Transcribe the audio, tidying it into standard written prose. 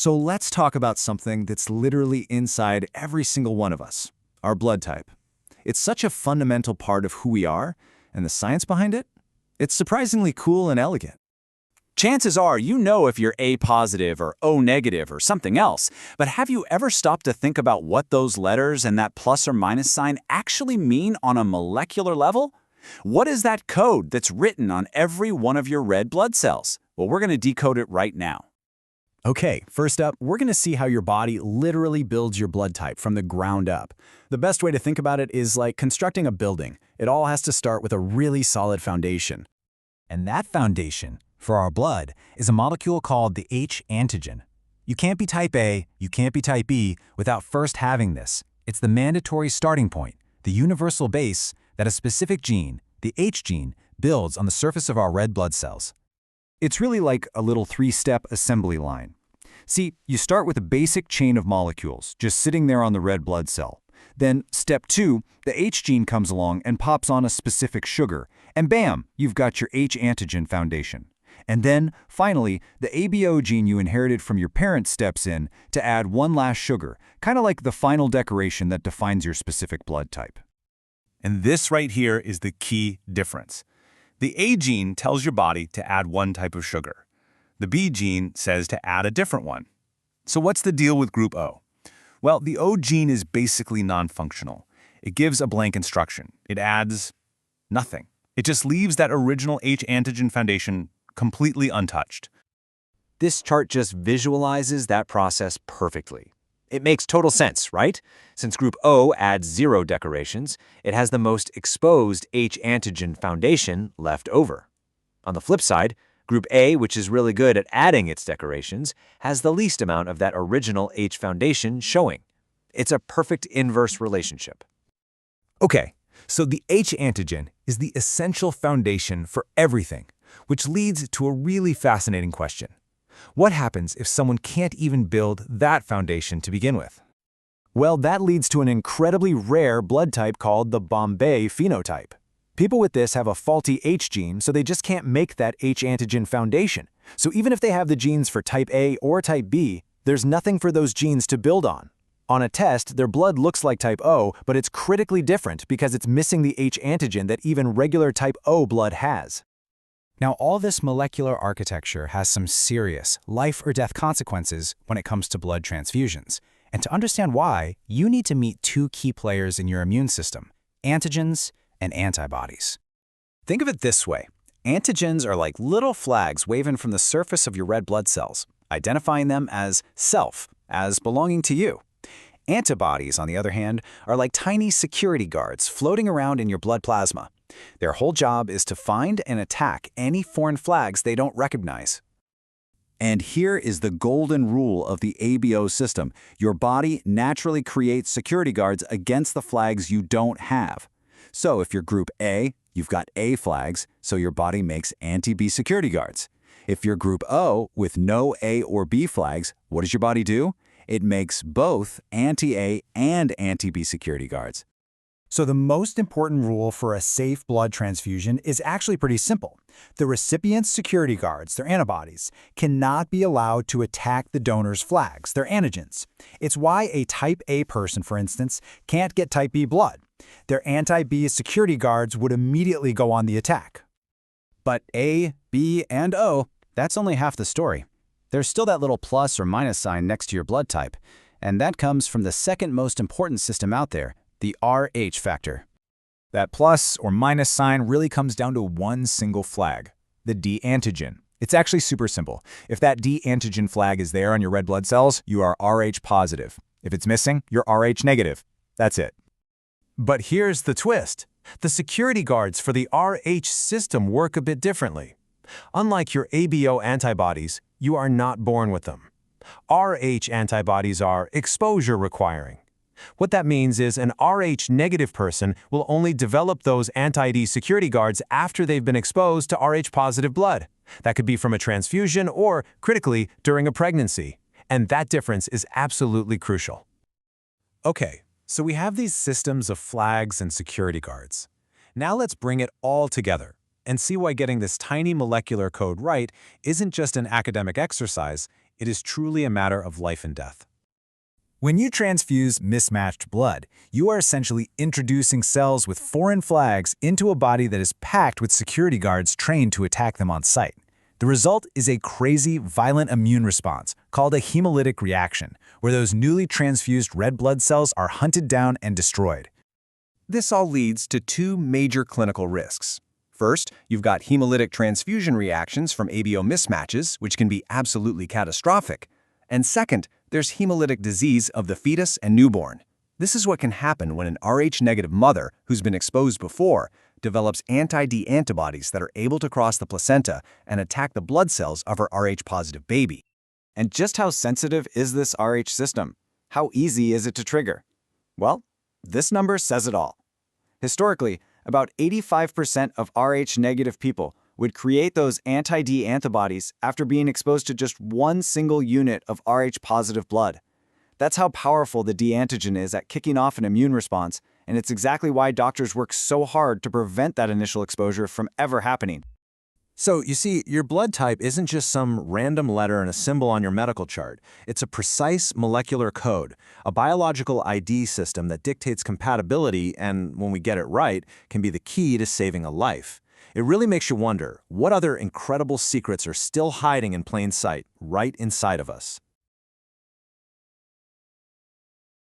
So let's talk about something that's literally inside every single one of us, our blood type. It's such a fundamental part of who we are, and the science behind it? It's surprisingly cool and elegant. Chances are you know if you're A positive or O negative or something else, but have you ever stopped to think about what those letters and that plus or minus sign actually mean on a molecular level? What is that code that's written on every one of your red blood cells? Well, we're going to decode it right now. Okay, first up, we're going to see how your body literally builds your blood type from the ground up. The best way to think about it is like constructing a building. It all has to start with a really solid foundation. And that foundation, for our blood, is a molecule called the H antigen. You can't be type A, you can't be type B without first having this. It's the mandatory starting point, the universal base that a specific gene, the H gene, builds on the surface of our red blood cells. It's really like a little three-step assembly line. See, you start with a basic chain of molecules just sitting there on the red blood cell. Then, step 2, the H gene comes along and pops on a specific sugar, and bam, you've got your H antigen foundation. And then, finally, the ABO gene you inherited from your parents steps in to add one last sugar, kind of like the final decoration that defines your specific blood type. And this right here is the key difference. The A gene tells your body to add one type of sugar. The B gene says to add a different one. So what's the deal with group O? Well, the O gene is basically non-functional. It gives a blank instruction. It adds nothing. It just leaves that original H antigen foundation completely untouched. This chart just visualizes that process perfectly. It makes total sense, right? Since group O adds 0 decorations, it has the most exposed H antigen foundation left over. On the flip side, group A, which is really good at adding its decorations, has the least amount of that original H foundation showing. It's a perfect inverse relationship. Okay, so the H antigen is the essential foundation for everything, which leads to a really fascinating question. What happens if someone can't even build that foundation to begin with? Well, that leads to an incredibly rare blood type called the Bombay phenotype. People with this have a faulty H gene, so they just can't make that H antigen foundation. So even if they have the genes for type A or type B, there's nothing for those genes to build on. On a test, their blood looks like type O, but it's critically different because it's missing the H antigen that even regular type O blood has. Now, all this molecular architecture has some serious life or death consequences when it comes to blood transfusions. And to understand why, you need to meet 2 key players in your immune system: antigens and antibodies. Think of it this way. Antigens are like little flags waving from the surface of your red blood cells, identifying them as self, as belonging to you. Antibodies, on the other hand, are like tiny security guards floating around in your blood plasma. Their whole job is to find and attack any foreign flags they don't recognize. And here is the golden rule of the ABO system. Your body naturally creates security guards against the flags you don't have. So if you're group A, you've got A flags, so your body makes anti-B security guards. If you're group O with no A or B flags, what does your body do? It makes both anti-A and anti-B security guards. So the most important rule for a safe blood transfusion is actually pretty simple. The recipient's security guards, their antibodies, cannot be allowed to attack the donor's flags, their antigens. It's why a type A person, for instance, can't get type B blood. Their anti-B security guards would immediately go on the attack. But A, B, and O, that's only half the story. There's still that little plus or minus sign next to your blood type, and that comes from the second most important system out there, the Rh factor. That plus or minus sign really comes down to one single flag, the D antigen. It's actually super simple. If that D antigen flag is there on your red blood cells, you are Rh positive. If it's missing, you're Rh negative. That's it. But here's the twist. The security guards for the Rh system work a bit differently. Unlike your ABO antibodies, you are not born with them. Rh antibodies are exposure requiring. What that means is an Rh negative person will only develop those anti-D security guards after they've been exposed to Rh positive blood. That could be from a transfusion or, critically, during a pregnancy. And that difference is absolutely crucial. Okay, so we have these systems of flags and security guards. Now let's bring it all together and see why getting this tiny molecular code right isn't just an academic exercise, It is truly a matter of life and death. When you transfuse mismatched blood, you are essentially introducing cells with foreign flags into a body that is packed with security guards trained to attack them on sight. The result is a crazy, violent immune response called a hemolytic reaction, where those newly transfused red blood cells are hunted down and destroyed. This all leads to two major clinical risks. First, you've got hemolytic transfusion reactions from ABO mismatches, which can be absolutely catastrophic. And second, there's hemolytic disease of the fetus and newborn. This is what can happen when an Rh-negative mother, who's been exposed before, develops anti-D antibodies that are able to cross the placenta and attack the blood cells of her Rh-positive baby. And just how sensitive is this Rh system? How easy is it to trigger? Well, this number says it all. Historically, about 85% of Rh-negative people would create those anti-D antibodies after being exposed to just one single unit of Rh-positive blood. That's how powerful the D antigen is at kicking off an immune response, and it's exactly why doctors work so hard to prevent that initial exposure from ever happening. So, you see, your blood type isn't just some random letter and a symbol on your medical chart. It's a precise molecular code, a biological ID system that dictates compatibility and, when we get it right, can be the key to saving a life. It really makes you wonder, what other incredible secrets are still hiding in plain sight, right inside of us?